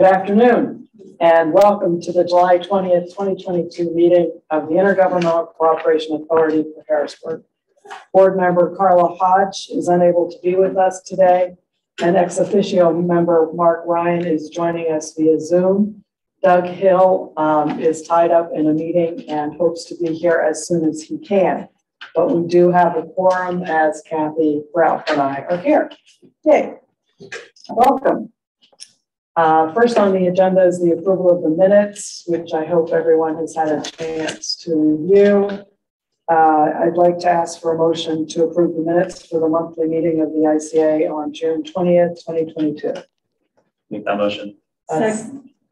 Good afternoon, and welcome to the July 20th, 2022 meeting of the Intergovernmental Cooperation Authority for Harrisburg. Board member Carla Hodge is unable to be with us today, and ex officio member Mark Ryan is joining us via Zoom. Doug Hill is tied up in a meeting and hopes to be here as soon as he can. But we do have a quorum as Kathy, Ralph, and I are here. Yay. Welcome. First on the agenda is the approval of the minutes, which I hope everyone has had a chance to review. I'd like to ask for a motion to approve the minutes for the monthly meeting of the ICA on June 20th, 2022. Make that motion.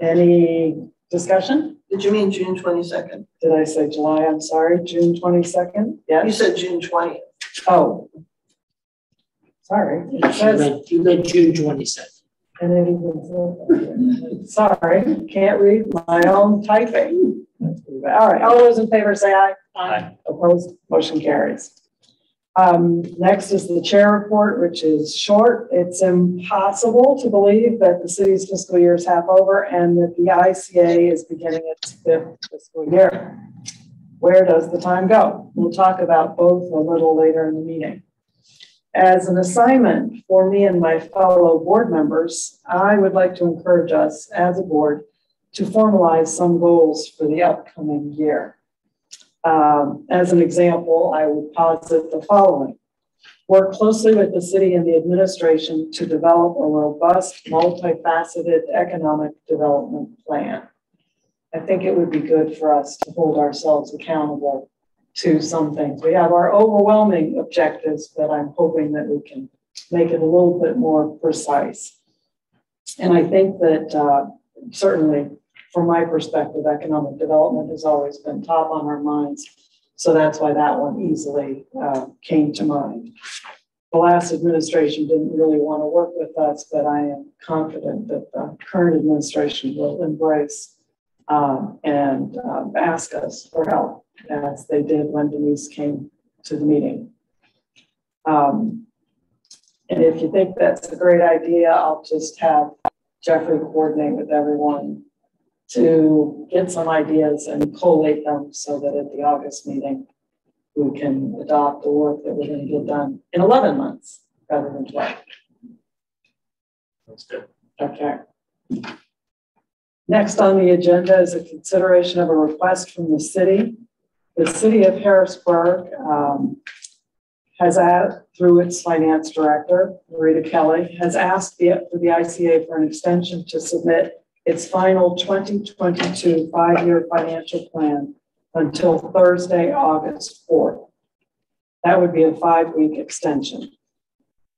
Any discussion? Did you mean June 22nd? Did I say July? I'm sorry, June 22nd? Yes. You said June 20th. Oh, sorry. It says you meant June 22nd. and it even says, sorry, can't read my own typing. All right, all those in favor say aye. Aye. Opposed, motion carries. Next is the chair report, which is short. It's impossible to believe that the city's fiscal year is half over and that the ICA is beginning its 5th fiscal year. Where does the time go? We'll talk about both a little later in the meeting. As an assignment for me and my fellow board members, I would like to encourage us as a board to formalize some goals for the upcoming year. As an example, I would posit the following. Work closely with the city and the administration to develop a robust, multifaceted economic development plan. I think it would be good for us to hold ourselves accountable to some things. We have our overwhelming objectives, but I'm hoping that we can make it a little bit more precise. And I think that certainly from my perspective, economic development has always been top on our minds. So that's why that one easily came to mind. The last administration didn't really want to work with us, but I am confident that the current administration will embrace and ask us for help, as they did when Denise came to the meeting. And if you think that's a great idea, I'll just have Jeffrey coordinate with everyone to get some ideas and collate them so that at the August meeting, we can adopt the work that we're going to get done in 11 months rather than 12. That's good. Okay. Next on the agenda is a consideration of a request from the city. The city of Harrisburg has asked, through its finance director, Marita Kelly, has asked for the ICA for an extension to submit its final 2022 5-year financial plan until Thursday, August 4th. That would be a 5-week extension.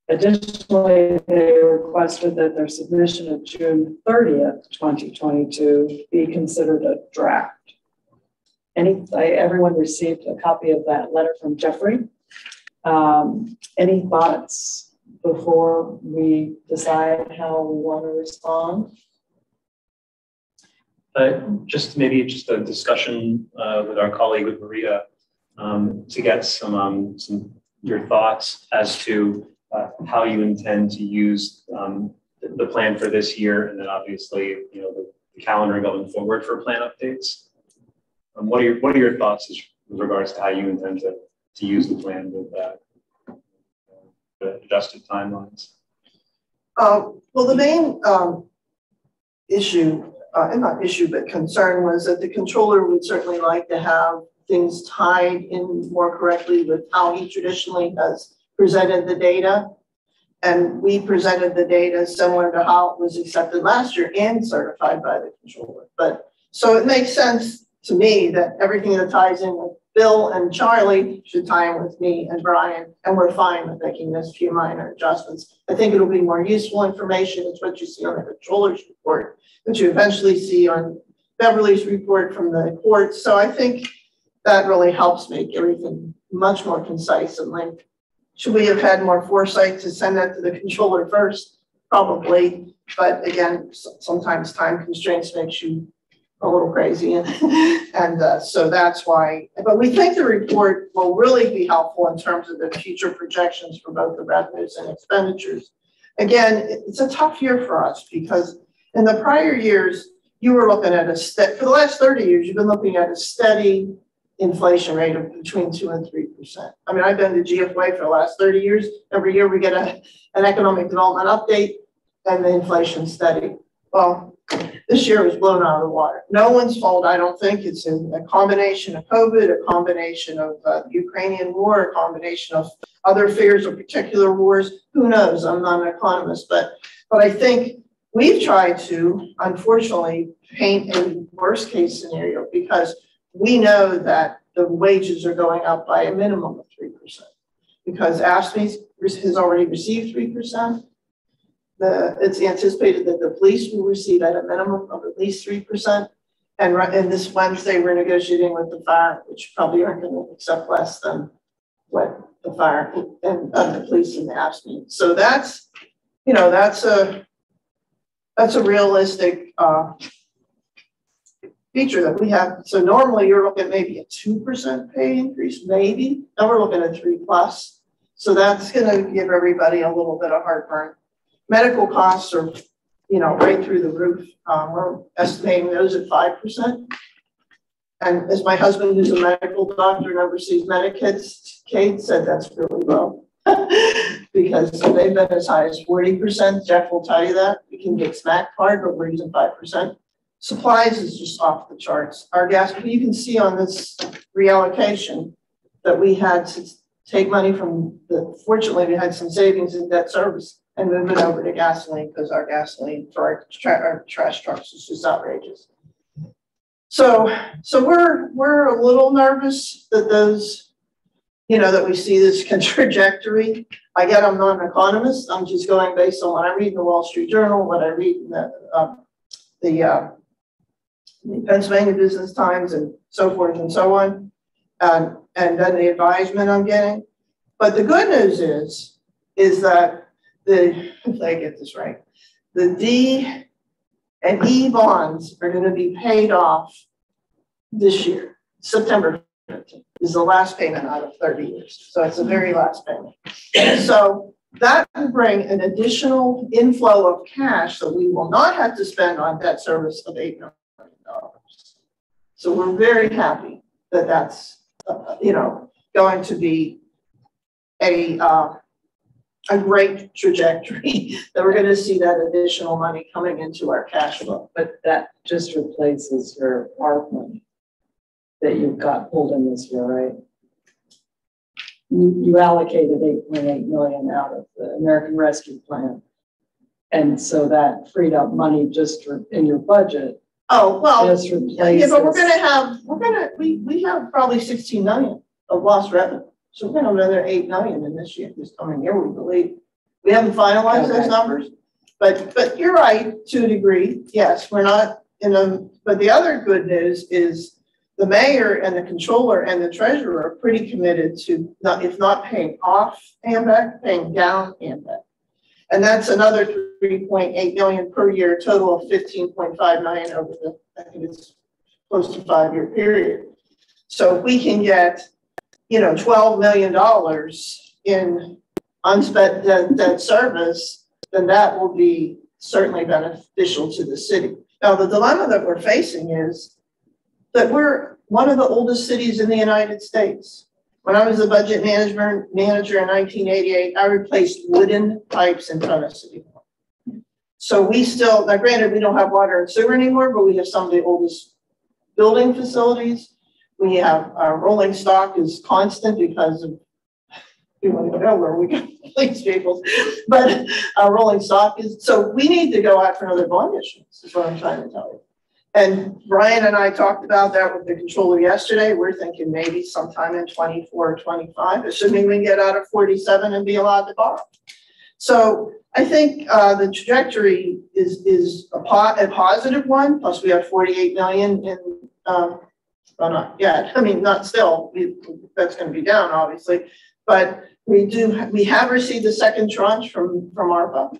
Additionally, they requested that their submission of June 30th, 2022 be considered a draft. Everyone received a copy of that letter from Jeffrey. Any thoughts before we decide how we want to respond? Just a discussion with our colleague, with Maria, to get some your thoughts as to how you intend to use the plan for this year, and then obviously the calendar going forward for plan updates. What are your thoughts with regards to how you intend to use the plan with the adjusted timelines? Well, the main issue. Not issue, but concern was that the controller would certainly like to have things tied in more correctly with how he traditionally has presented the data. And we presented the data similar to how it was accepted last year and certified by the controller. But so it makes sense to me that everything that ties in with Bill and Charlie should tie in with me and Brian, and we're fine with making those few minor adjustments. I think it'll be more useful information. It's what you see on the controller's report, that you eventually see on Beverly's report from the court. So I think that really helps make everything much more concise and linked. Should we have had more foresight to send that to the controller first? Probably, but again, sometimes time constraints makes you a little crazy, and so that's why. But we think the report will really be helpful in terms of the future projections for both the revenues and expenditures. Again, it's a tough year for us because In the prior years, you were looking at for the last 30 years, you've been looking at a steady inflation rate of between 2 and 3%. I mean, I've been to GFY for the last 30 years. Every year we get an economic development update and the inflation's steady. Well, this year was blown out of the water. No one's fault, I don't think. It's a combination of COVID, a combination of the Ukrainian war, a combination of other fears of particular wars. Who knows? I'm not an economist, but I think we've tried to, unfortunately, paint a worst case scenario because we know that the wages are going up by a minimum of 3%. Because AFSCME has already received 3%. It's anticipated that the police will receive at a minimum of at least 3%. And this Wednesday, we're negotiating with the fire, which probably aren't going to accept less than what the fire and the police and the AFSCME. So that's, you know, that's a realistic feature that we have. So normally you're looking at maybe a 2% pay increase, maybe. Now we're looking at 3+. So that's going to give everybody a little bit of heartburn. Medical costs are, you know, right through the roof. We're estimating those at 5%. And as my husband, who's a medical doctor and oversees Medicaid, said that's really low because they've been as high as 40%. Jeff will tell you that. We can get smacked hard, but we're using 5%. Supplies is just off the charts. Our gas, you can see on this reallocation that we had to take money from fortunately we had some savings in debt service and move it over to gasoline because our gasoline for our trash trucks is just outrageous. So we're a little nervous that those, you know, that we see this trajectory. Again, I'm not an economist. I'm just going based on what I read in the Wall Street Journal, what I read in the Pennsylvania Business Times and so forth and so on, and then the advisement I'm getting. But the good news is that if I get this right, the D and E bonds are going to be paid off this year. September 15th is the last payment out of 30 years. So it's the very last payment. So that will bring an additional inflow of cash that we will not have to spend on debt service of $8 million. So we're very happy that that's, you know, going to be a great trajectory that we're going to see that additional money coming into our cash flow. But that just replaces your ARP money that you've got pulled in this year, right? You allocated $8.8 million out of the American Rescue Plan. And so that freed up money just in your budget. Oh, well, just yeah, but we have probably 16 million of lost revenue. So we're going to have another 8 million in this coming year, we believe. We haven't finalized those numbers, but you're right to a degree. Yes, we're not in a, but the other good news is the mayor and the controller and the treasurer are pretty committed to if not paying off AMVAC, paying down AMVAC. And that's another 3.8 million per year, total of 15.5 million over the, I think it's close to 5-year period. So if we can get, you know, $12 million in unspent debt service, then that will be certainly beneficial to the city. Now, the dilemma that we're facing is that we're one of the oldest cities in the United States. When I was a budget manager in 1988, I replaced wooden pipes in front of City Hall. So we still, now granted, we don't have water and sewer anymore, but we have some of the oldest building facilities. We have our rolling stock is constant because of, we don't know where we got police vehicles, but our rolling stock is, so we need to go out for another bond issuance, is what I'm trying to tell you. And Brian and I talked about that with the controller yesterday. We're thinking maybe sometime in 24 or 25, assuming we get out of 47 and be allowed to borrow. So I think the trajectory is a positive one. Plus we have 48 million in, well, not yet. I mean, not still. That's going to be down, obviously. But we have received the second tranche from ARPA,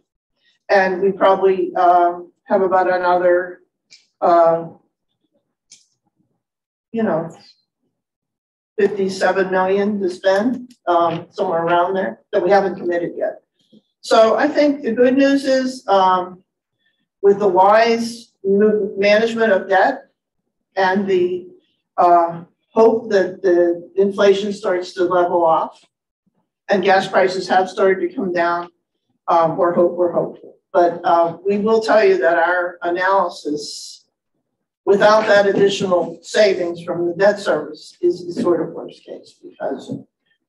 and we probably have about another. You know, 57 million to spend, somewhere around there that we haven't committed yet. So I think the good news is with the wise management of debt and the hope that the inflation starts to level off and gas prices have started to come down, we're hopeful. But we will tell you that our analysis, without that additional savings from the debt service, is sort of worst case, because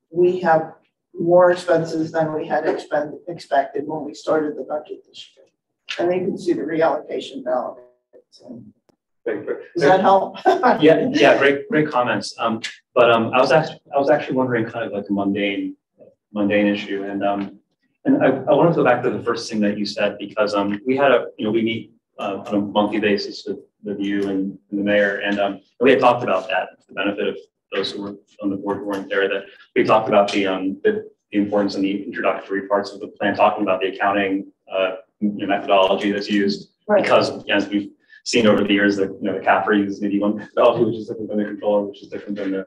we have more expenses than we had expected when we started the budget this year. And then you can see the reallocation ballot. So, does that help? yeah, great comments. But I was actually wondering kind of like a mundane issue, and I wanted to go back to the first thing that you said, because we had we meet on a monthly basis with you and the mayor, and we had talked about that, the benefit of those who were on the board who weren't there, that we talked about the importance and the introductory parts of the plan, talking about the accounting methodology that's used, right. Because as we've seen over the years, the CAFR uses maybe one methodology, which is different than the controller, which is different than the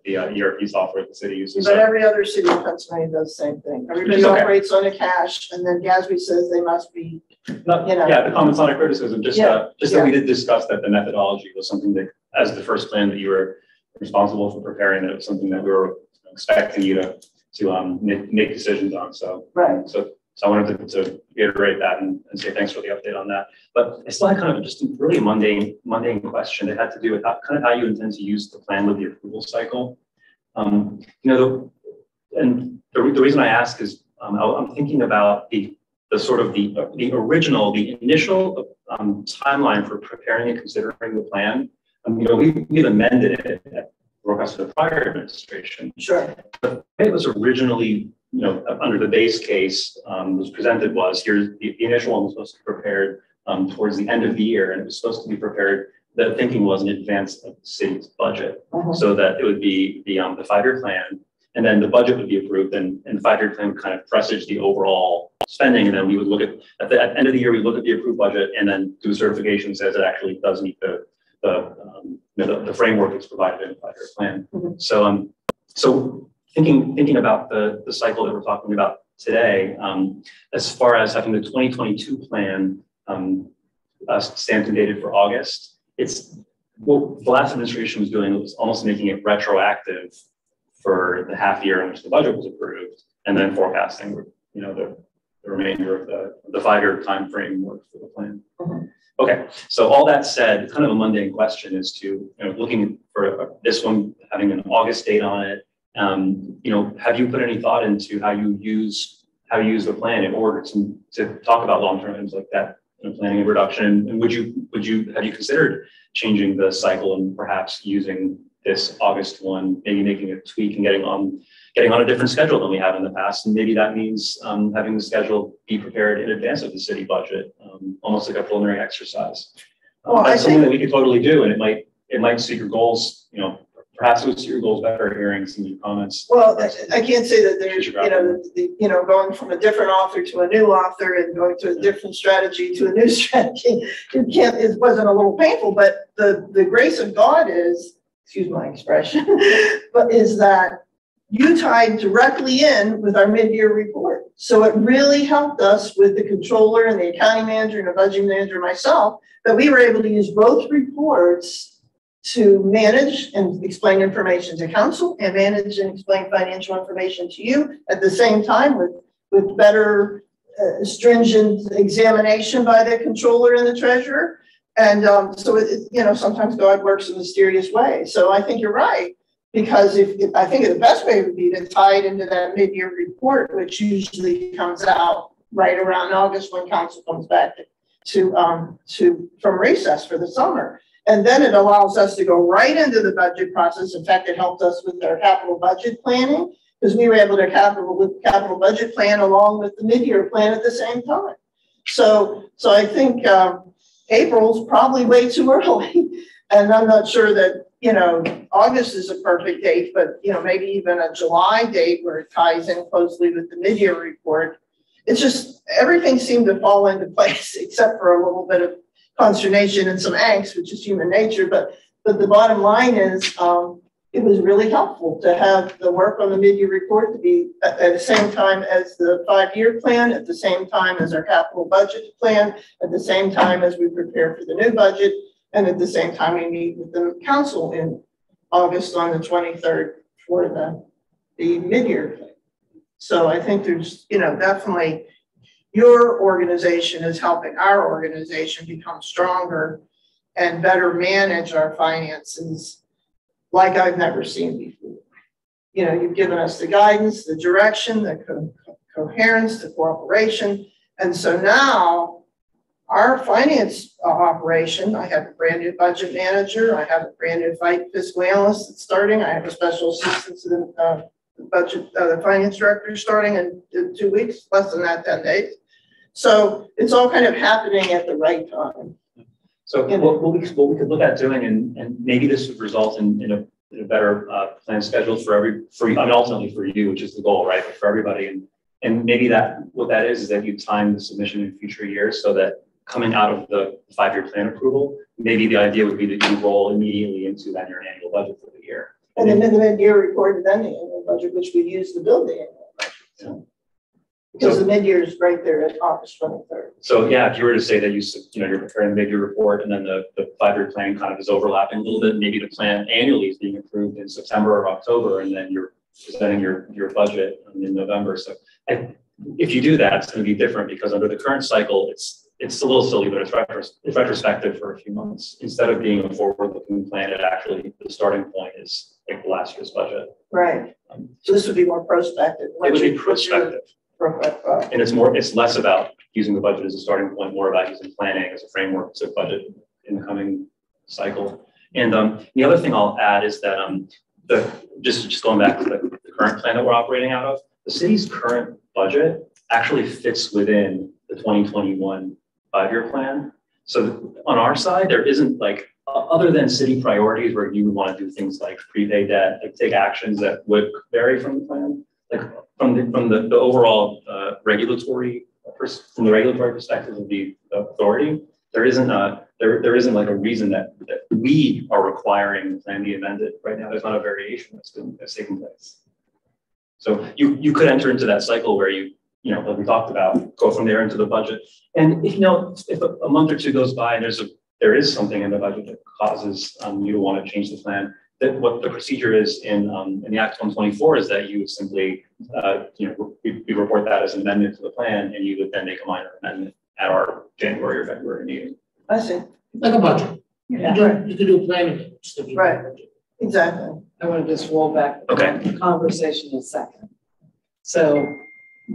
ERP software the city uses. But every other city in Pennsylvania does the same thing. Everybody operates on a cash, and then GASB says they must be, Yeah, the comments on a criticism, that we did discuss that the methodology was something that, as the first plan that you were responsible for preparing, that it was something that we were expecting you to make decisions on. So, right. So I wanted to reiterate that and say thanks for the update on that. But I still had kind of just a really mundane question. It had to do with how you intend to use the plan with the approval cycle. And the reason I ask is I'm thinking about the initial timeline for preparing and considering the plan. We've amended it at the request of the prior administration. Sure. But it was originally, under the base case was presented here's the initial one was supposed to be prepared towards the end of the year, and it was supposed to be prepared. The thinking was in advance of the city's budget, so that it would be the 5-year plan, and then the budget would be approved, and the 5-year plan would kind of presage the overall spending, and then we would look at the end of the year, we look at the approved budget, and then do a certification says it actually does meet the framework that's provided in the 5-year plan. So thinking about the cycle that we're talking about today, as far as having the 2022 plan stamped and dated for August, it's what the last administration was doing was almost making it retroactive for the half year in which the budget was approved, and then forecasting, the remainder of the 5-year time framework for the plan. Okay, so all that said, kind of a mundane question is to, looking for this one having an August date on it. Have you put any thought into how you use the plan in order to talk about long-term items like that, planning and reduction? And have you considered changing the cycle and perhaps using this August one, maybe making a tweak and getting on a different schedule than we have in the past? And maybe that means having the schedule be prepared in advance of the city budget, almost like a preliminary exercise. That's something that we could totally do, and it might suit your goals. Perhaps it would suit your goals better hearing some of your comments. Well, I can't say that there's, going from a different author to a new author and going to a different strategy to a new strategy. It wasn't a little painful, but the grace of God is, excuse my expression, but is that you tied directly in with our mid-year report. So it really helped us with the controller and the accounting manager and the budget manager and myself, that we were able to use both reports to manage and explain information to council and manage and explain financial information to you at the same time with better stringent examination by the controller and the treasurer. And so sometimes God works in mysterious ways. So I think you're right, because I think the best way would be to tie it into that mid-year report, which usually comes out right around August when council comes back from recess for the summer. And then it allows us to go right into the budget process. In fact, it helped us with our capital budget planning, because we were able to capital budget plan along with the mid-year plan at the same time. So I think April's probably way too early. And I'm not sure that, August is a perfect date, but, maybe even a July date where it ties in closely with the mid-year report. It's just, everything seemed to fall into place except for a little bit of consternation and some angst, which is human nature. But the bottom line is, it was really helpful to have the work on the mid-year report to be at the same time as the 5-year plan, at the same time as our capital budget plan, at the same time as we prepare for the new budget, and at the same time we meet with the council in August on the 23rd for the mid-year plan. So I think there's, definitely your organization is helping our organization become stronger and better manage our finances like I've never seen before. You've given us the guidance, the direction, the coherence, the cooperation. And so now our finance operation, I have a brand new budget manager. I have a brand new fiscal analyst that's starting. I have a special assistant to the budget, the finance director starting in 2 weeks, less than that, 10 days. So it's all kind of happening at the right time. So what we could look at doing, and maybe this would result in a better plan schedule ultimately for you, which is the goal, right? For everybody, and maybe what that is that you time the submission in future years, so that coming out of the 5-year plan approval, maybe the idea would be that you roll immediately into then your annual budget for the year. And then the mid-year report and then the annual budget, which we use to build the annual budget. Yeah. Because the mid-year is right there at August 23rd. So yeah, if you were to say that you're preparing the mid-year report and then the 5-year plan kind of is overlapping a little bit, maybe the plan annually is being approved in September or October, and then you're presenting your budget in November. So if you do that, it's going to be different, because under the current cycle, it's a little silly, but it's retrospective for a few months. Instead of being a forward-looking plan, it actually, the starting point is like last year's budget. Right. So this would be more prospective. It would be prospective. And it's less about using the budget as a starting point, more about using planning as a framework to budget in the coming cycle. And the other thing I'll add is that just going back to the current plan that we're operating out of, the city's current budget actually fits within the 2021 5-year plan. So on our side, there isn't, like, other than city priorities where you would want to do things like prepay debt, like take actions that would vary from the plan, like from the overall regulatory perspective of the authority, there isn't like a reason that we are requiring the plan be amended right now. There's not a variation that's taking place. So you could enter into that cycle where like we talked about, go from there into the budget. And if a month or two goes by and there is something in the budget that causes you to want to change the plan, that what the procedure is in the Act 124 is that you would simply, we report that as an amendment to the plan, and you would then make a minor amendment at our January or February meeting. I see. Like a budget. Yeah. You could do planning. Right. Exactly. I want to just roll back Okay. the conversation a second. So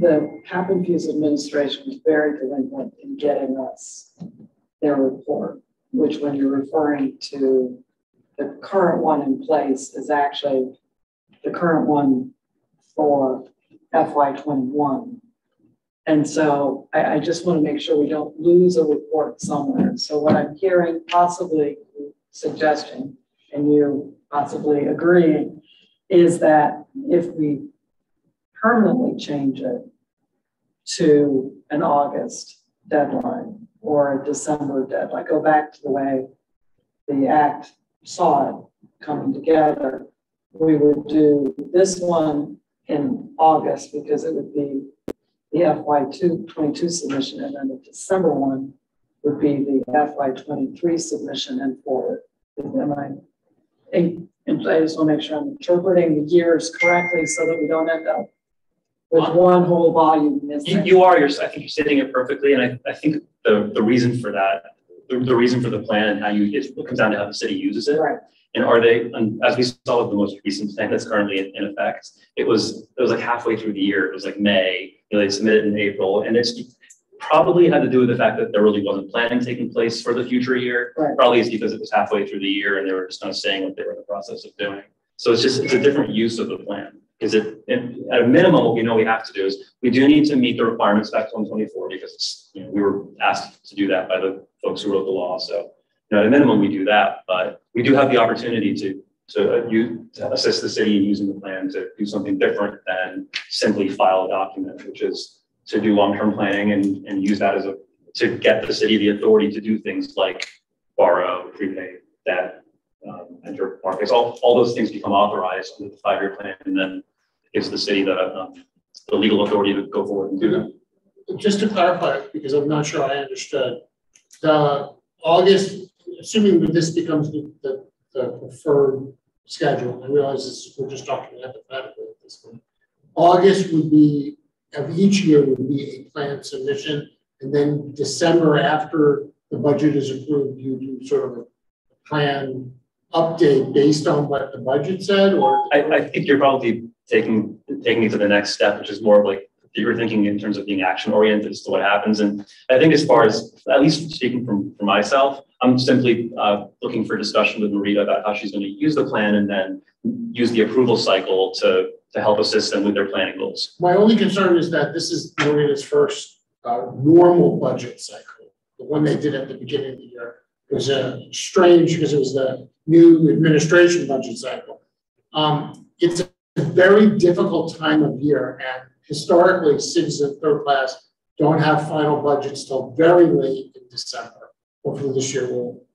the Cap and Fuse administration was very delinquent in getting us their report, which, when you're referring to the current one in place, is actually the current one for FY21. And so I just want to make sure we don't lose a report somewhere. So what I'm hearing, possibly suggesting, and you possibly agreeing, is that if we permanently change it to an August deadline or a December deadline, go back to the way the Act saw it coming together, we would do this one in August because it would be the FY22 submission, and then the December one would be the FY23 submission and forward. And I just want to make sure I'm interpreting the years correctly so that we don't end up with one whole volume missing. I think you're stating it perfectly, and I think the reason for that, the reason for the plan and how it comes down to how the city uses it. Right. And as we saw with the most recent plan that's currently in effect, it was like halfway through the year. It was like May. They submitted in April, and it's probably had to do with the fact that there really wasn't planning taking place for the future year. Right. Probably it's because it was halfway through the year and they were just kind of saying what they were in the process of doing. So it's a different use of the plan. Because at a minimum, what we know we have to do is we do need to meet the requirements of Act 124 because we were asked to do that by the folks who wrote the law. So at a minimum, we do that, but we do have the opportunity to assist the city in using the plan to do something different than simply file a document, which is to do long-term planning and use that to get the city the authority to do things like borrow, prepay debt, enter markets. All those things become authorized under the 5-year plan, and then it gives the city the legal authority to go forward and do that. Just to clarify, because I'm not sure I understood, the August, assuming that this becomes the preferred schedule, I realize we're just talking hypothetically at this point. August would be, of each year would be a plan submission, and then December, after the budget is approved, you do sort of a plan update based on what the budget said, or? I think you're probably taking it to the next step, which is more of like you're thinking in terms of being action oriented as to what happens. And I think as far as, at least speaking for myself, I'm simply looking for discussion with Marita about how she's going to use the plan and then use the approval cycle to help assist them with their planning goals. My only concern is that this is Marita's first normal budget cycle. The one they did at the beginning of the year was strange because it was the new administration budget cycle. It's a very difficult time of year, and historically, cities of third class don't have final budgets till very late in December. Hopefully this year will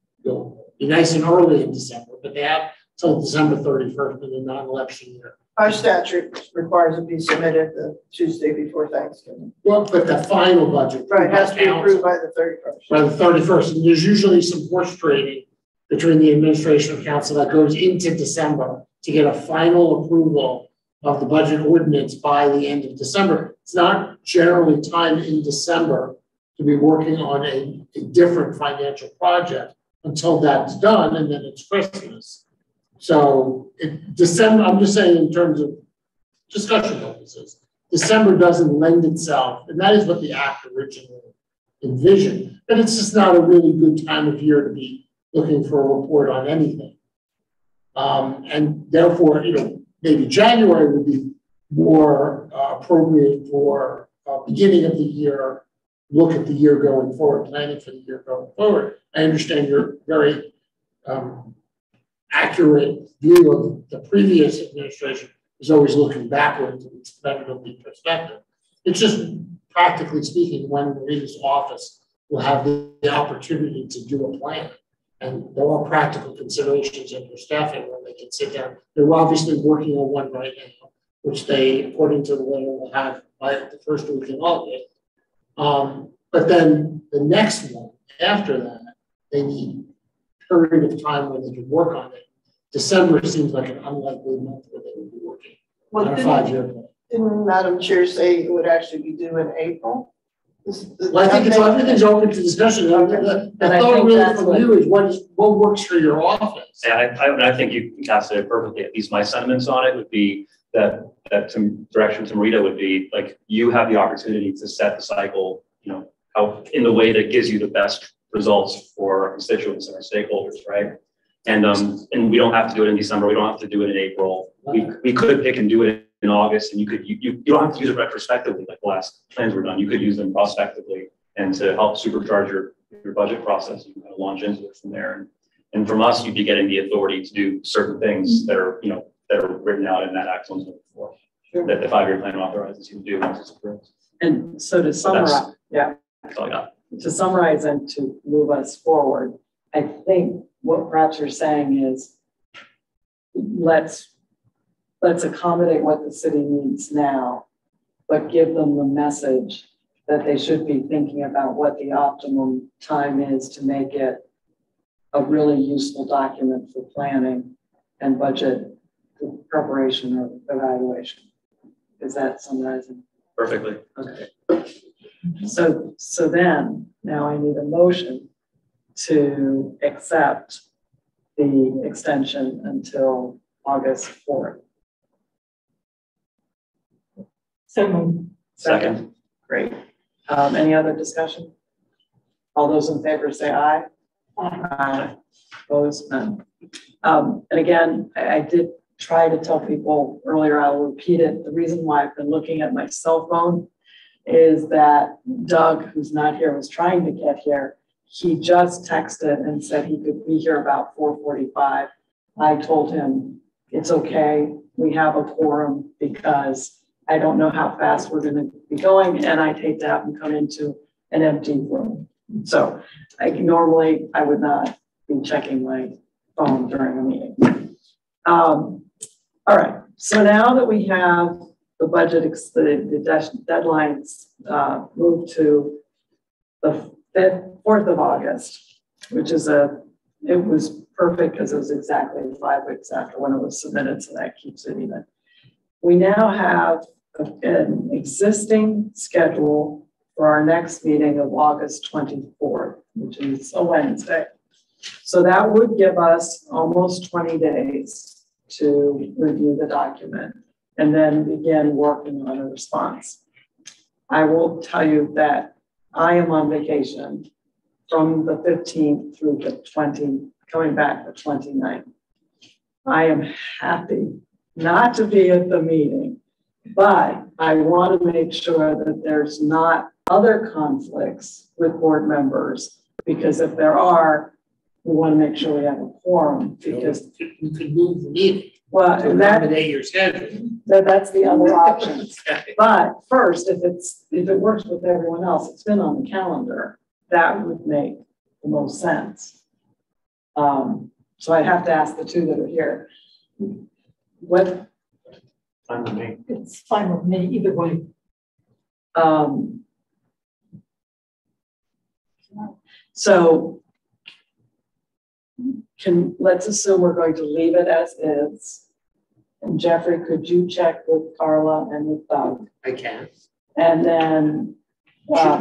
be nice and early in December, but they have till December 31st in the non-election year. Our statute requires it be submitted the Tuesday before Thanksgiving. Well, but the final budget. Right, it has to be approved by the 31st. By the 31st, and there's usually some horse trading between the administration and council that goes into December to get a final approval of the budget ordinance by the end of December. It's not generally time in December to be working on a different financial project until that's done, and then it's Christmas. So December, I'm just saying in terms of discussion purposes, December doesn't lend itself, and that is what the act originally envisioned, but it's just not a really good time of year to be looking for a report on anything. And therefore, maybe January would be more appropriate for beginning of the year, look at the year going forward, planning for the year going forward. I understand your very accurate view of the previous administration is always looking backwards, and it's better to be perspective. It's just practically speaking, when Marita's office will have the opportunity to do a plan. And there are practical considerations in their staffing when they can sit down. They're obviously working on one right now, which they, according to the letter, will have by the first week in August. But then the next one after that, they need a period of time when they can work on it. December seems like an unlikely month where they would be working on a 5-year plan. Didn't Madam Chair say it would actually be due in April? Well, I think everything's open to discussion. The thought really from you is what works for your office. Yeah, I think you casted it perfectly. At least my sentiments on it would be that direction to Marita would be like, you have the opportunity to set the cycle, how in the way that gives you the best results for our constituents and our stakeholders, right? And we don't have to do it in December. We don't have to do it in April. We could pick and do it in August, and you don't have to use it retrospectively like the last plans were done. You could use them prospectively, and to help supercharge your budget process, you can kind of launch into it from there. And from us, you'd be getting the authority to do certain things that are written out in that Act 174 that the 5-year plan authorizes you to do once it's approved. And so to summarize, That's all I got. To summarize and to move us forward, I think what perhaps you're saying is let's accommodate what the city needs now, but give them the message that they should be thinking about what the optimum time is to make it a really useful document for planning and budget preparation or evaluation. Is that summarizing? Perfectly. Okay. So then now I need a motion to accept the extension until August 4th. Second. Great. Any other discussion? All those in favor say aye. Aye. Opposed? None. And again, I did try to tell people earlier, I'll repeat it. The reason why I've been looking at my cell phone is that Doug, who's not here, was trying to get here. He just texted and said he could be here about 4:45. I told him it's okay. We have a quorum because I don't know how fast we're going to be going, and I'd hate to have him come into an empty room. So normally I would not be checking my phone during the meeting. All right, so now that we have the budget, the deadlines moved to the 4th of August, which is it was perfect because it was exactly 5 weeks after when it was submitted, so that keeps it even. We now have an existing schedule for our next meeting of August 24th, which is a Wednesday. So that would give us almost 20 days to review the document and then begin working on a response. I will tell you that I am on vacation from the 15th through the 20th, coming back the 29th. I am happy not to be at the meeting, but I want to make sure that there's not other conflicts with board members, because if there are, we want to make sure we have a quorum, because you could move the meeting. Well, to accommodate your schedule. That's the other options. But first, if it works with everyone else, it's been on the calendar, that would make the most sense. So I'd have to ask the two that are here. What? Fine with me. It's fine with me, either way. So let's assume we're going to leave it as is. And Jeffrey, could you check with Carla and with Doug? I can. And then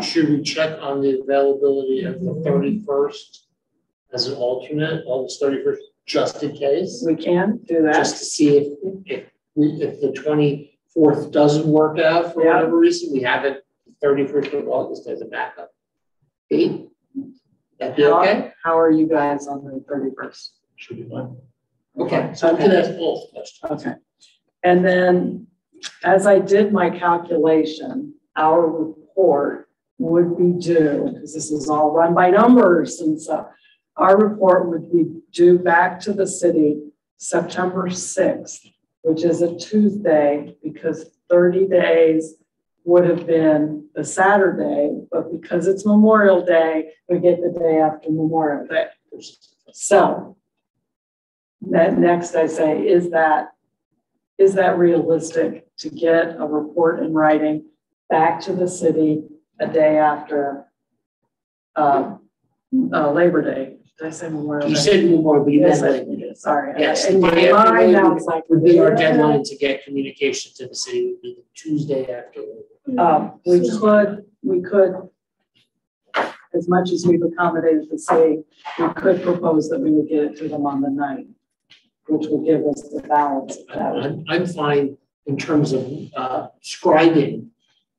Should we check on the availability of the 31st as an alternate, August 31st, just in case? we can do that. Just to see if the 24th doesn't work out for whatever reason, we have it 31st of August as a backup. Pete? That be okay? How are you guys on the 31st? Should be fine. Okay, so we can ask both questions. Okay. And then as I did my calculation, our report would be due, because this is all run by numbers and stuff. Our report would be due back to the city September 6th, which is a Tuesday, because 30 days would have been the Saturday, but because it's Memorial Day, we get the day after Memorial Day. So that next I say, is that realistic to get a report in writing back to the city a day after Labor Day? Did I say Memorial Day? You said Memorial, but you meant Labor Day. Sorry. Yes, In the my day after mind, I Labor was like, would be our deadline to get communication to the city, would be the Tuesday after Labor Day. we could, as much as we've accommodated the city, we could propose that we would get it to them on the 9th, which will give us the balance of that. I'm fine in terms of scribing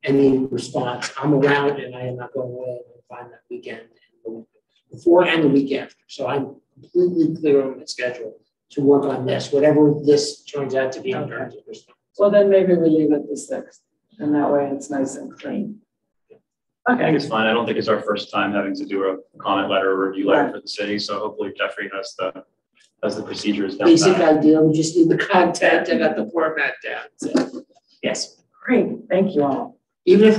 any response. I'm around and I am not going away. I'm fine that weekend, before and the week after. So I'm completely clear on my schedule to work on this, whatever this turns out to be in terms of response. Well, then maybe we leave it the 6th, and that way it's nice and clean. I think it's fine. I don't think it's our first time having to do a comment letter or review letter for the city. So hopefully Jeffrey has the procedures down. Basic idea, we just need the content. I got the format down. So, yes. Great, thank you all. Even if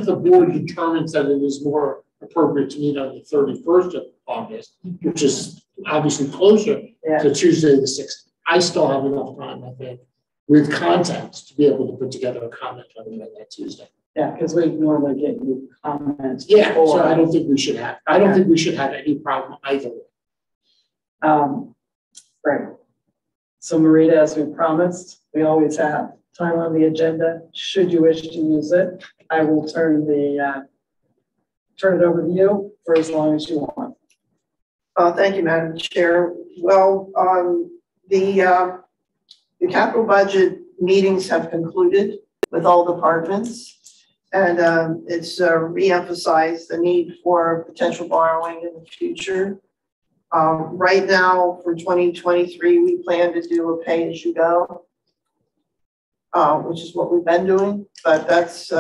the board determines that it is more appropriate to meet on the 31st of August, which is obviously closer to Tuesday the 6th, I still have enough time, I think, with content to be able to put together a comment on that Tuesday. Yeah, because we normally get you comments. Yeah, before. so I don't think we should have. I don't think we should have any problem either. Great. So Marita, as we promised, we always have time on the agenda. Should you wish to use it, I will turn it over to you for as long as you want. Thank you, Madam Chair. Well, the capital budget meetings have concluded with all departments, and it's re-emphasized the need for potential borrowing in the future. Right now, for 2023, we plan to do a pay-as-you-go, which is what we've been doing, but that's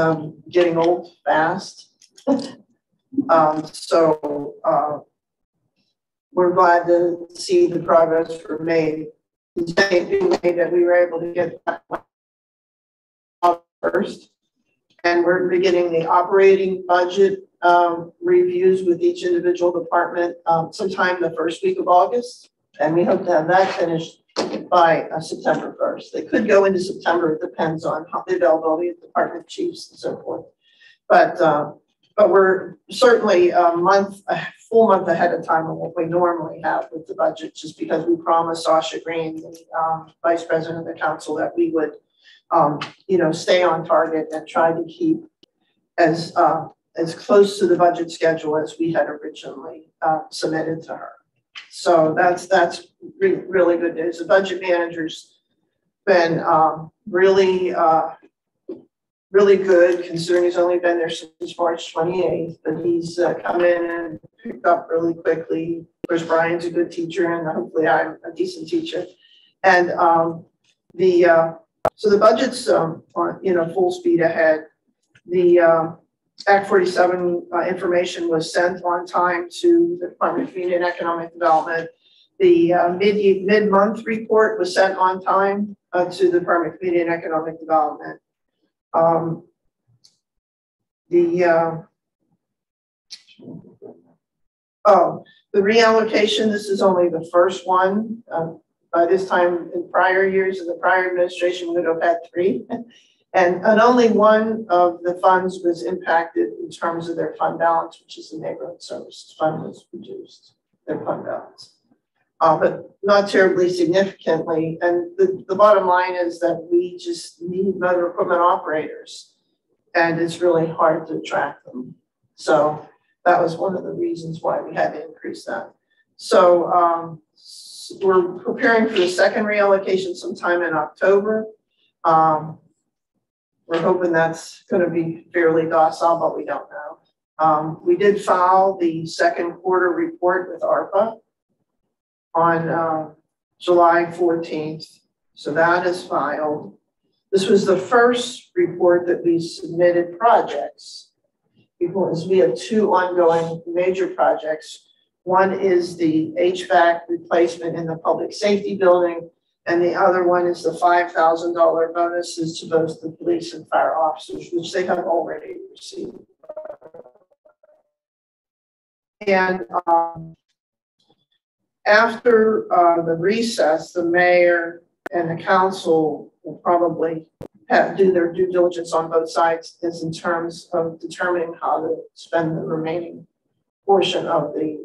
getting old fast. So we're glad to see the progress we're made. That we were able to get that first, and we're beginning the operating budget reviews with each individual department sometime the first week of August. And we hope to have that finished by September 1st. They could go into September, it depends on how the availability of department chiefs and so forth. But we're certainly a full month ahead of time of what we normally have with the budget, just because we promised Sasha Green, the Vice President of the Council, that we would, stay on target and try to keep as close to the budget schedule as we had originally submitted to her. So that's really good news. The budget manager's been really good, considering he's only been there since March 28th, but he's come in and picked up really quickly. Of course, Brian's a good teacher, and hopefully I'm a decent teacher. And so the budget's on full speed ahead. The Act 47 information was sent on time to the Department of Community and Economic Development. The mid-month report was sent on time to the Department of Community and Economic Development. The reallocation, this is only the first one. By this time in prior years in the prior administration, we would have had 3. And only one of the funds was impacted in terms of their fund balance, which is the neighborhood services fund was reduced, their fund balance. But not terribly significantly. And the bottom line is that we just need motor equipment operators, and it's really hard to attract them. So that was one of the reasons why we had to increase that. So we're preparing for the second reallocation sometime in October. We're hoping that's going to be fairly docile, but we don't know. We did file the second quarter report with ARPA on July 14th. So that is filed. This was the first report that we submitted projects, because we have 2 ongoing major projects. One is the HVAC replacement in the public safety building, and the other one is the $5,000 bonuses to both the police and fire officers, which they have already received. And after the recess, the mayor and the council will probably do their due diligence on both sides, is in terms of determining how to spend the remaining portion of the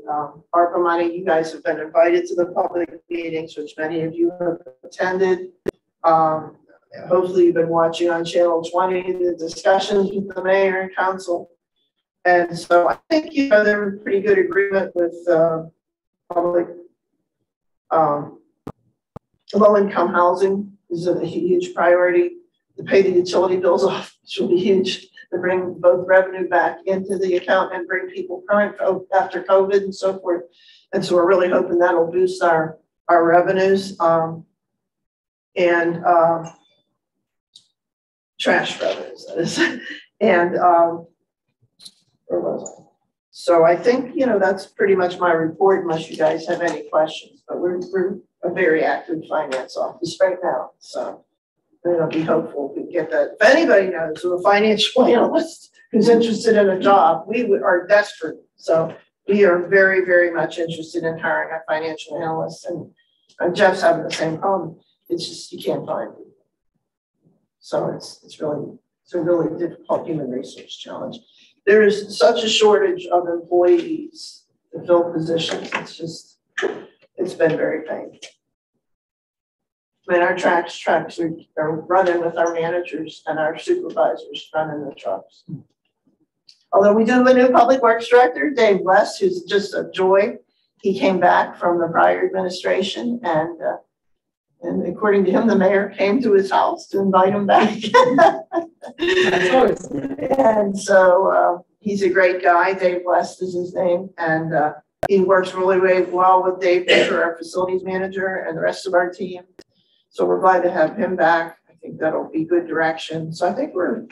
ARPA money. You guys have been invited to the public meetings, which many of you have attended. Hopefully you've been watching on Channel 20 the discussions with the mayor and council. And so I think, they're in pretty good agreement with public. Low-income housing is a huge priority. To pay the utility bills off, which will be huge. To bring both revenue back into the account and bring people current after COVID and so forth. And so we're really hoping that'll boost our revenues and trash revenues, that is. And where was I? So I think, that's pretty much my report, unless you guys have any questions. But we're a very active finance office right now. So I'll be hopeful we can get that. If anybody knows who a financial analyst who's interested in a job, we are desperate. So we are very, very much interested in hiring a financial analyst. And Jeff's having the same problem. It's just, you can't find people. So it's a really difficult human resource challenge. There is such a shortage of employees to fill positions. It's been very painful. I mean, our trucks are running with our managers and our supervisors running the trucks. Although we do have a new public works director, Dave West, who's just a joy. He came back from the prior administration, and according to him, the mayor came to his house to invite him back. And so he's a great guy. Dave West is his name, and he works really, really well with Dave Fisher, our facilities manager, and the rest of our team. So we're glad to have him back. I think that'll be good direction. So I think we're,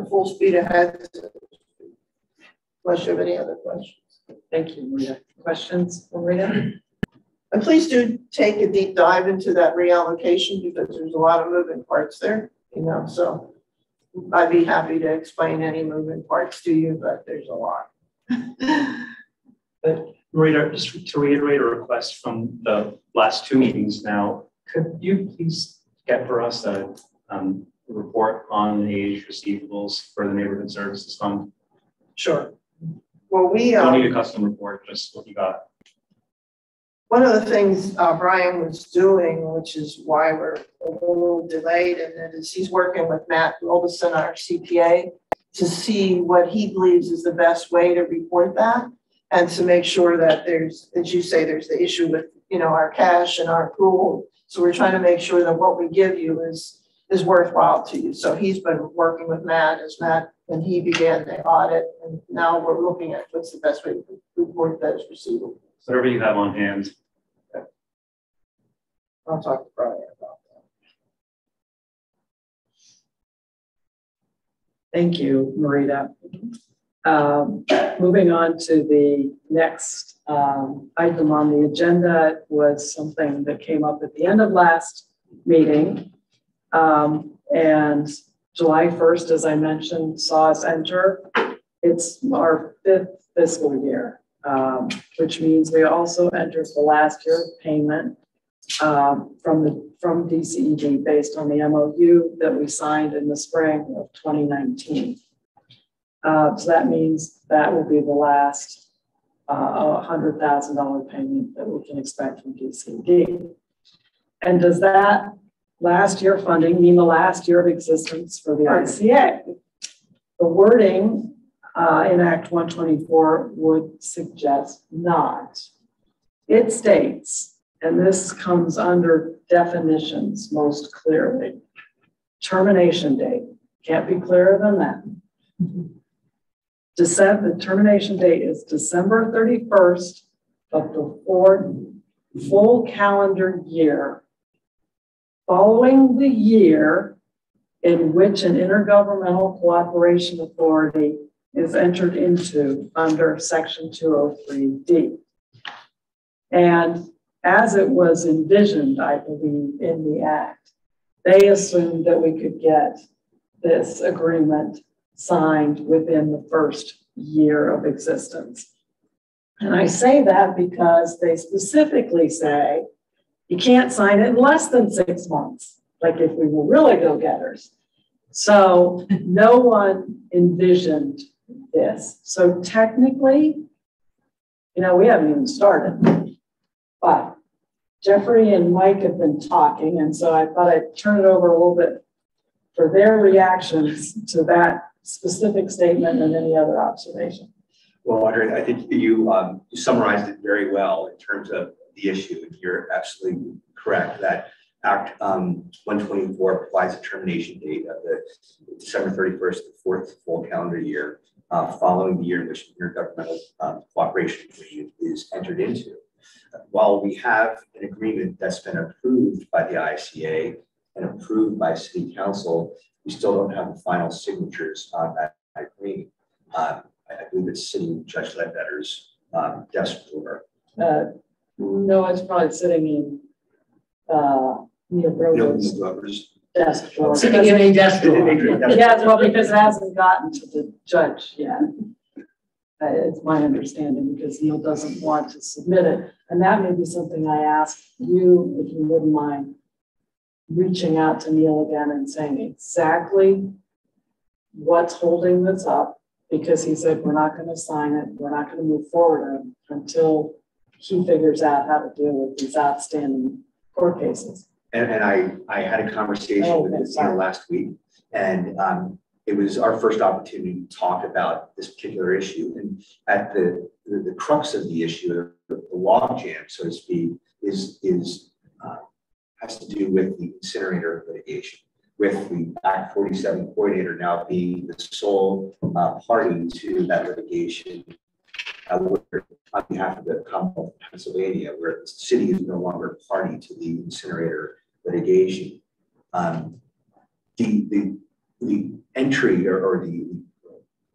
full speed ahead. Unless you have any other questions. Thank you, Rita. Questions from Rita? And please do take a deep dive into that reallocation, because there's a lot of moving parts there, so I'd be happy to explain any moving parts to you, but there's a lot. But Marita, just to reiterate a request from the last two meetings now, could you please get for us a report on the age receivables for the Neighborhood Services Fund? Sure. Well, we don't need a custom report, just what you got. One of the things Brian was doing, which is why we're a little delayed in it, is he's working with Matt Robeson, our CPA, to see what he believes is the best way to report that, and to make sure that there's, as you say, there's the issue with, you know, our cash and our accrual. So we're trying to make sure that what we give you is worthwhile to you. So he's been working with Matt when he began the audit, and now we're looking at what's the best way to report those receivables. So whatever you have on hand. I'll talk to Brian about that. Thank you, Marita. Moving on to the next item on the agenda was something that came up at the end of last meeting. And July 1st, as I mentioned, saw us enter. It's our 5th fiscal year, which means we also entered the last year of payment from DCED based on the MOU that we signed in the spring of 2019. So that means that will be the last $100,000 payment that we can expect from DCED. And does that last year funding mean the last year of existence for the ICA? The wording in Act 124 would suggest not. It states, and this comes under definitions most clearly, termination date. Can't be clearer than that. The termination date is December 31st of the full calendar year following the year in which an intergovernmental cooperation authority is entered into under Section 203D. And as it was envisioned, I believe, in the Act, they assumed that we could get this agreement signed within the first year of existence. And I say that because they specifically say you can't sign it in less than 6 months, like if we were really go-getters. So no one envisioned this. So technically, you know, we haven't even started, but Jeffrey and Mike have been talking, and so I thought I'd turn it over a little bit for their reactions to that specific statement and any other observation. Well, Audrey, I think you summarized it very well in terms of the issue. You're absolutely correct that Act 124 provides a termination date of the December 31st, the 4th full calendar year, following the year in which the intergovernmental cooperation agreement is entered into. While we have an agreement that's been approved by the ICA and approved by City Council, we still don't have the final signatures on that agreement. I believe it's City Judge Ledbetter's desk drawer. No, it's probably sitting in Neil Grover's desk drawer. Sitting in a desk drawer. Yeah, well, because it hasn't gotten to the judge yet. It's my understanding, because Neil doesn't want to submit it. And that may be something I ask you, if you wouldn't mind reaching out to Neil again and saying exactly what's holding this up, because he said, we're not going to sign it. We're not going to move forward until he figures out how to deal with these outstanding court cases. And I had a conversation with this last week, and it was our first opportunity to talk about this particular issue. And at the crux of the issue, the logjam, so to speak, has to do with the incinerator litigation, with the Act 47 coordinator now being the sole party to that litigation on behalf of the Commonwealth of Pennsylvania, where the city is no longer party to the incinerator litigation. The entry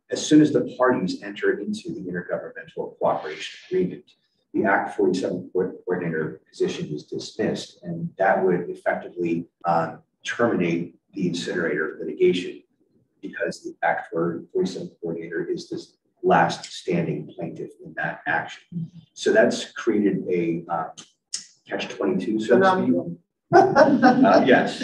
as soon as the parties enter into the intergovernmental cooperation agreement, the Act 47 coordinator position is dismissed, and that would effectively terminate the incinerator litigation. because the Act 47 coordinator is this last standing plaintiff in that action. So that's created a catch-22, so to speak. Yes.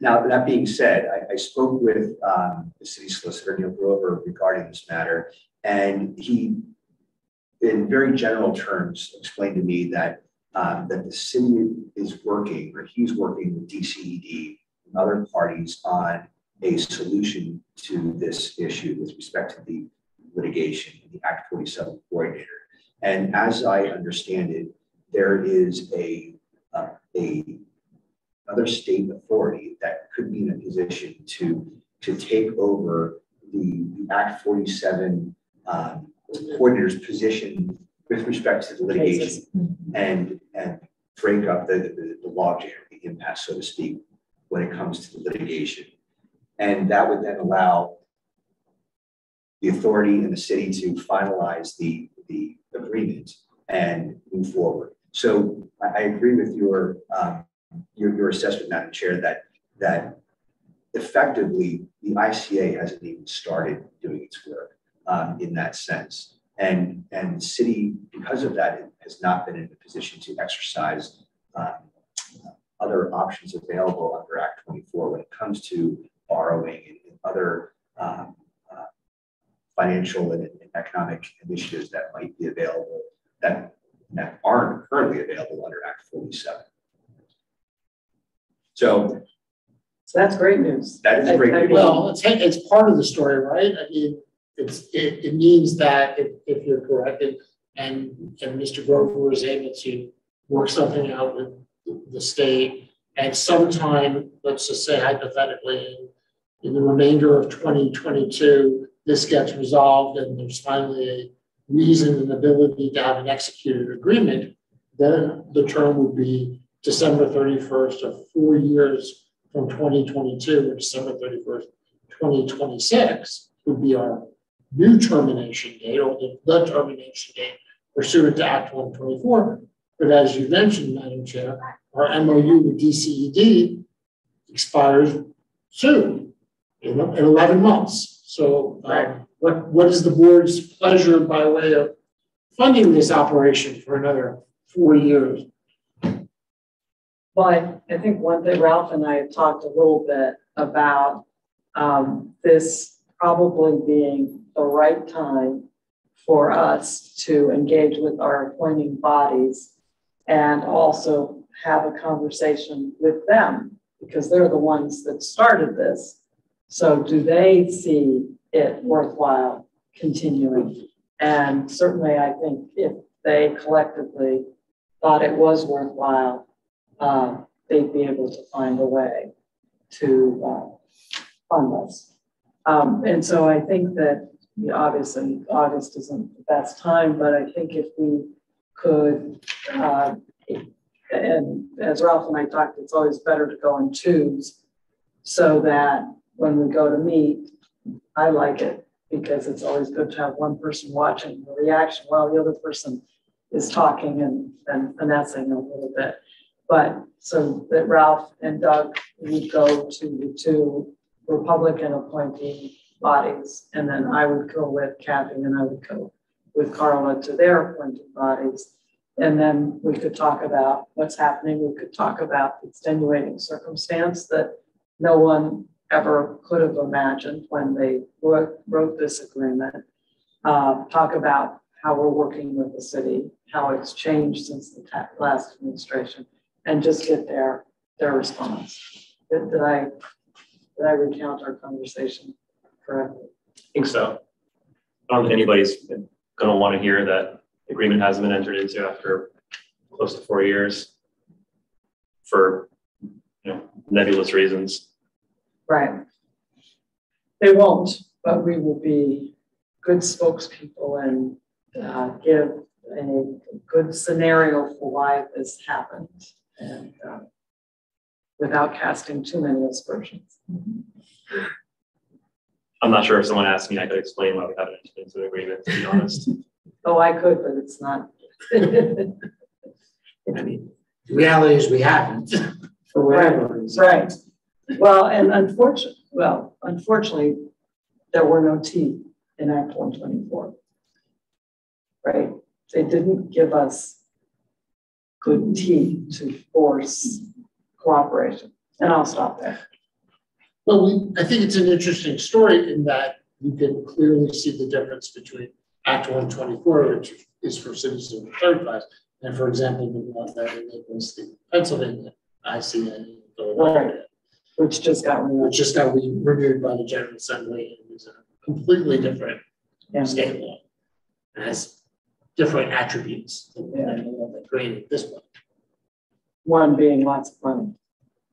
Now, that being said, I spoke with the city solicitor, Neil Grover, regarding this matter, and he, in very general terms, explained to me that that the city is working, or he's working with DCED and other parties on a solution to this issue with respect to the litigation, the Act 47 coordinator. And as I understand it, there is another state authority that could be in a position to take over the Act 47 coordinator's position with respect to the litigation and break up the logjam, the impasse, so to speak, when it comes to the litigation. And that would then allow the authority and the city to finalize the agreement and move forward. So I agree with your assessment, Madam Chair, that effectively the ICA hasn't even started doing its work in that sense. And the city, because of that, has not been in a position to exercise other options available under Act 24 when it comes to borrowing and other financial and economic initiatives that might be available that aren't currently available under Act 47. So that's great news. That is great news. Well, it's part of the story, right? I mean, it means that if you're correct, and Mr. Grover was able to work something out with the state, and sometime, let's just say hypothetically, in the remainder of 2022, this gets resolved and there's finally a reason and ability to have an executed agreement, then the term would be December 31st of 4 years from 2022, or December 31st, 2026 would be our new termination date, or the termination date pursuant to Act 124. But as you mentioned, Madam Chair, our MOU with DCED expires soon, in 11 months. So what is the board's pleasure by way of funding this operation for another 4 years? Well, I think one thing, Ralph and I have talked a little bit about this probably being the right time for us to engage with our appointing bodies and also have a conversation with them, because they're the ones that started this. So do they see it worthwhile continuing? And certainly I think if they collectively thought it was worthwhile, they'd be able to find a way to fund us. And so I think that obviously August isn't the best time, but I think if we could, and as Ralph and I talked, it's always better to go in twos so that when we go to meet, I like it because it's always good to have one person watching the reaction while the other person is talking and finessing a little bit. But so that Ralph and Doug would go to the two Republican appointing bodies, and then I would go with Kathy and I would go with Carla to their appointed bodies. And then we could talk about what's happening. We could talk about the extenuating circumstance that no one ever could have imagined when they wrote this agreement. Talk about how we're working with the city, how it's changed since the last administration, and just get their response. Did I recount our conversation correctly? I think so. I don't think anybody's going to want to hear that the agreement hasn't been entered into after close to 4 years for nebulous reasons. Right. They won't, but we will be good spokespeople and give a good scenario for why this happened, and without casting too many aspersions. I'm not sure if someone asked me, I could explain why we haven't entered into an agreement, to be honest. Oh, I could, but it's not. I mean, the reality is we haven't, for whatever reason. Right. Well, and unfortunately, well, unfortunately, there were no teeth in Act 124. Right? They didn't give us good teeth to force cooperation. And I'll stop there. Well, I think it's an interesting story in that you can clearly see the difference between Act 124, which is for citizens of third class, and for example, the one that enables the Pennsylvania ICA, Right. Which just got renewed by the General Assembly and is a completely different state law. It has different attributes than the one that created this one. One being lots of money.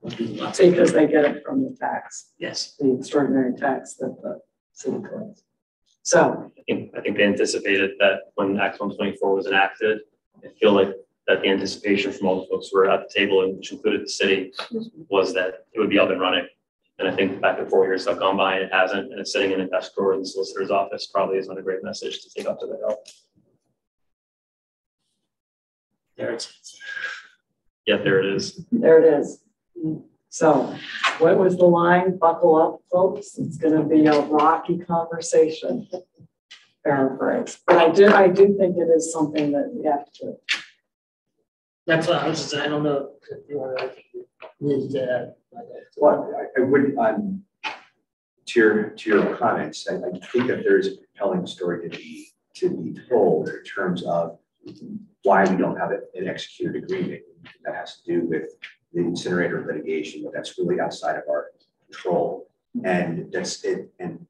Because they get it from the tax. Yes. The extraordinary tax that the city collects. So I think they anticipated that when Act 124 was enacted, I feel like that the anticipation from all the folks who were at the table, and which included the city, was that it would be up and running. And I think back in 4 years have gone by and it hasn't, and it's sitting in a desk drawer in the solicitor's office probably is not a great message to take up to the Hill. There it is. Yeah, there it is. there it is. So what was the line? Buckle up, folks. It's going to be a rocky conversation. Paraphrase. But I do think it is something that we have to. That's what I was just saying. I don't know if you want to add. Well, I would, to your comments, I think that there is a compelling story to be told in terms of why we don't have an executed agreement that has to do with the incinerator litigation, but that's really outside of our control. And that's it. And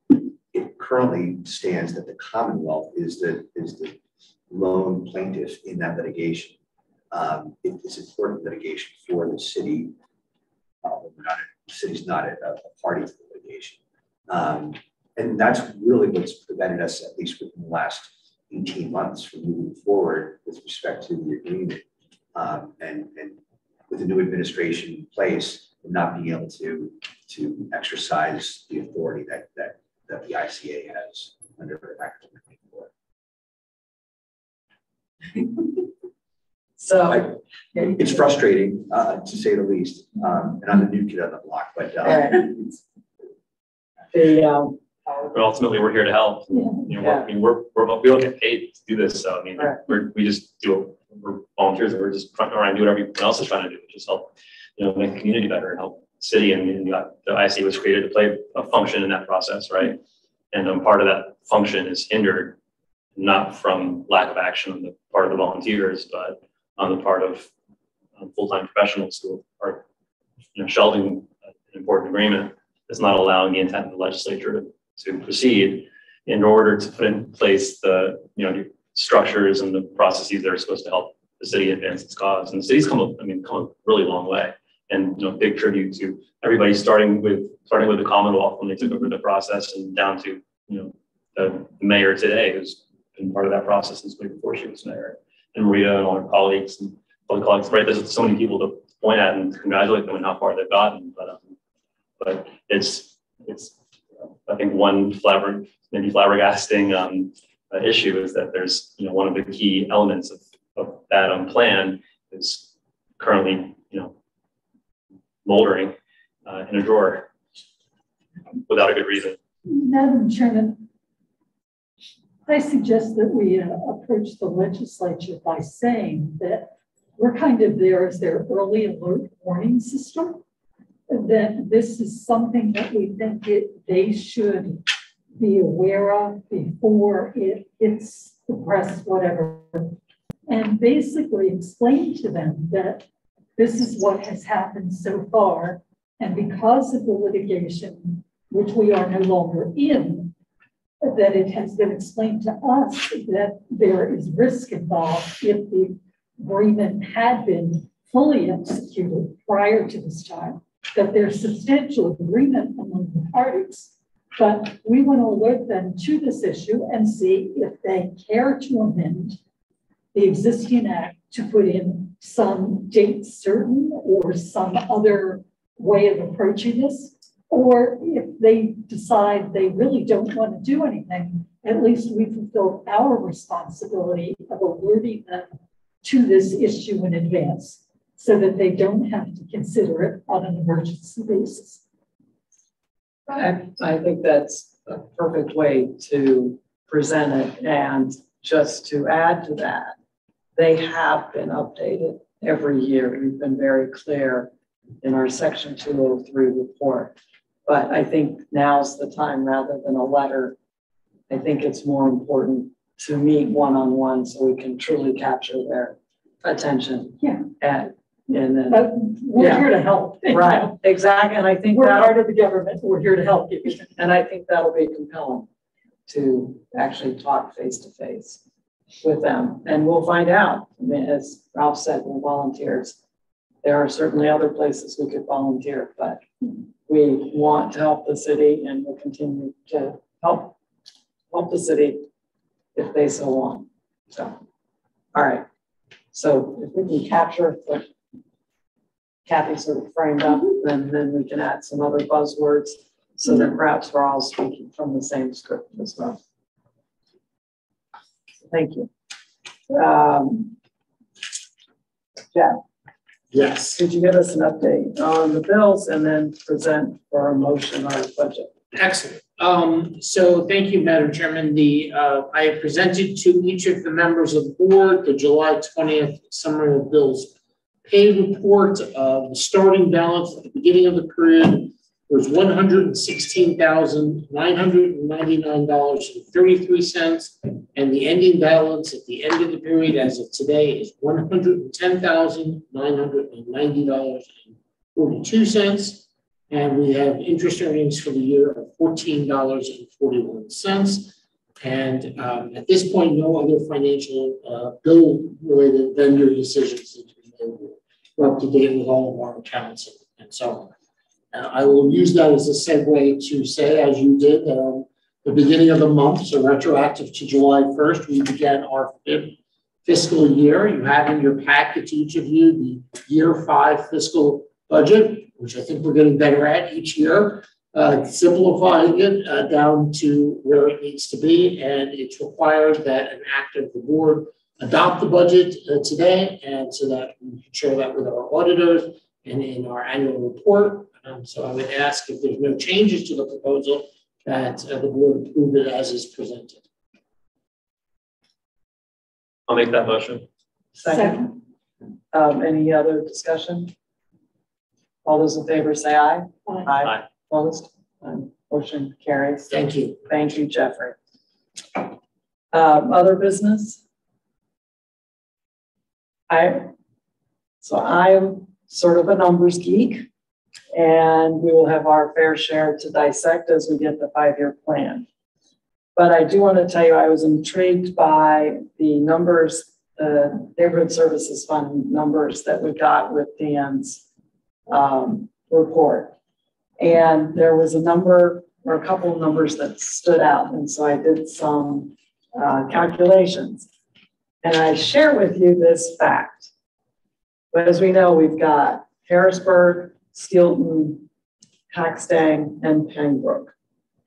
it currently stands that the Commonwealth is the lone plaintiff in that litigation. It's important litigation for the city. The city's not a party to the litigation. And that's really what's prevented us, at least within the last 18 months, from moving forward with respect to the agreement. And with the new administration in place, and not being able to exercise the authority that the ICA has under Act 124. So it's frustrating, to say the least. And I'm the new kid on the block, but but ultimately, we're here to help. You know, we don't get paid to do this, so I mean, we just do. We're volunteers, and we're just trying to do what everyone else is trying to do, which is help, make the community better and help the city. And the ICA was created to play a function in that process, right? And part of that function is hindered, not from lack of action on the part of the volunteers, but on the part of full-time professionals who are, shelving an important agreement that's not allowing the intent of the legislature to proceed in order to put in place the, structures and the processes that are supposed to help the city advance its cause. And the city's come a really long way. And big tribute to everybody starting with the Commonwealth when they took over the process, and down to the mayor today, who's been part of that process since way before she was mayor, and Maria and all her colleagues and other colleagues. Right, there's so many people to point at and congratulate them on how far they've gotten. But it's I think one flabbergasting issue is that there's one of the key elements of that plan is currently moldering in a drawer without a good reason. Madam Chairman, I suggest that we approach the legislature by saying that we're kind of there as their early alert warning system, that this is something that we think they should be aware of before it hits the press, whatever, and basically explain to them that this is what has happened so far. And because of the litigation, which we are no longer in, that it has been explained to us that there is risk involved if the agreement had been fully executed prior to this time, that there's substantial agreement among the parties. But we want to alert them to this issue and see if they care to amend the existing act to put in some date certain or some other way of approaching this, or if they decide they really don't want to do anything, at least we fulfill our responsibility of alerting them to this issue in advance so that they don't have to consider it on an emergency basis. I think that's a perfect way to present it. And just to add to that, they have been updated every year. We've been very clear in our Section 203 report. But I think now's the time, rather than a letter, I think it's more important to meet one-on-one so we can truly capture their attention. Yeah. And then, But we're here to help. right, exactly. And I think We're that, part of the government. We're here to help you. and I think that'll be compelling to actually talk face to face with them. And we'll find out. I mean, as Ralph said, we're volunteers. There are certainly other places we could volunteer, but we want to help the city and we'll continue to help the city if they so want. So, all right. So if we can capture what Kathy sort of framed up, then we can add some other buzzwords so that perhaps we're all speaking from the same script as well. Thank you. Jeff. Yes. Could you give us an update on the bills and then present for a motion on the budget? Excellent. So thank you, Madam Chairman. I have presented to each of the members of the board the July 20th summary of bills paid report. The starting balance at the beginning of the period was $116,999.33, and the ending balance at the end of the period as of today is $110,990.42. And we have interest earnings for the year of $14.41. And at this point, no other financial bill-related vendor decisions need to be made. We're up to date with all of our accounts and so on. I will use that as a segue to say, as you did, the beginning of the month, so retroactive to July 1st, we began our fifth fiscal year. You have in your packet, each of you, the year 5 fiscal budget, which I think we're getting better at each year, simplifying it down to where it needs to be. And it's required that an act of the board adopt the budget today, and so that we can share that with our auditors and in our annual report. So I would ask, if there's no changes to the proposal, that the board approve it as is presented. I'll make that motion. Second. Any other discussion? All those in favor say aye. Aye. Aye. Opposed? Motion carries. Thank you. Thank you, Jeffrey. Other business? I am sort of a numbers geek, and we will have our fair share to dissect as we get the 5-year plan. But I do want to tell you, I was intrigued by the numbers, the Neighborhood Services Fund numbers that we got with Dan's report. And there was a number or a couple of numbers that stood out. And so I did some calculations. And I share with you this fact. But as we know, we've got Harrisburg, Steelton, Paxtang, and Pembroke,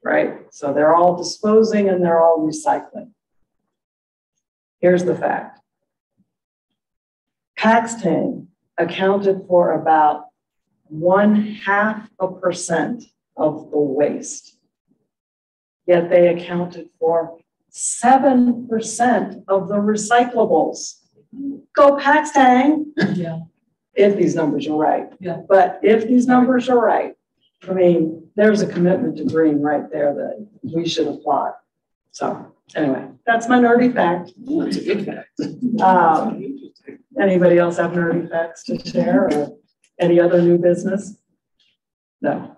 right? So they're all disposing and they're all recycling. Here's the fact. Paxtang accounted for about 0.5% of the waste, yet they accounted for 7% of the recyclables. Go Paxtang. Yeah. If these numbers are right. Yeah. But if these numbers are right, I mean, there's a commitment to green right there that we should applaud. So anyway, that's my nerdy fact. That's a good fact. Anybody else have nerdy facts to share, or any other new business? No.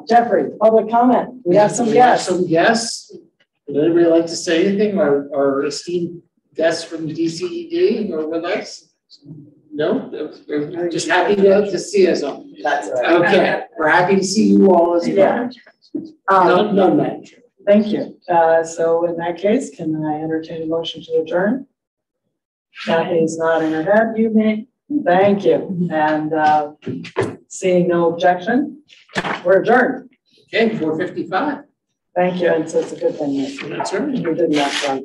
Jeffrey, public comment. We have some guests. Some guests. Would anybody like to say anything? Our esteemed guests from DCED are with us? No? We're just happy to see us all. That's right. Okay. We're happy to see you all as well. Yeah. None manager. Thank you. So in that case, can I entertain a motion to adjourn? Kathy's nodding her head. You may. Thank you. And seeing no objection, we're adjourned. Okay, 4:55. Thank you. And so it's a good thing that That's right. we didn't have to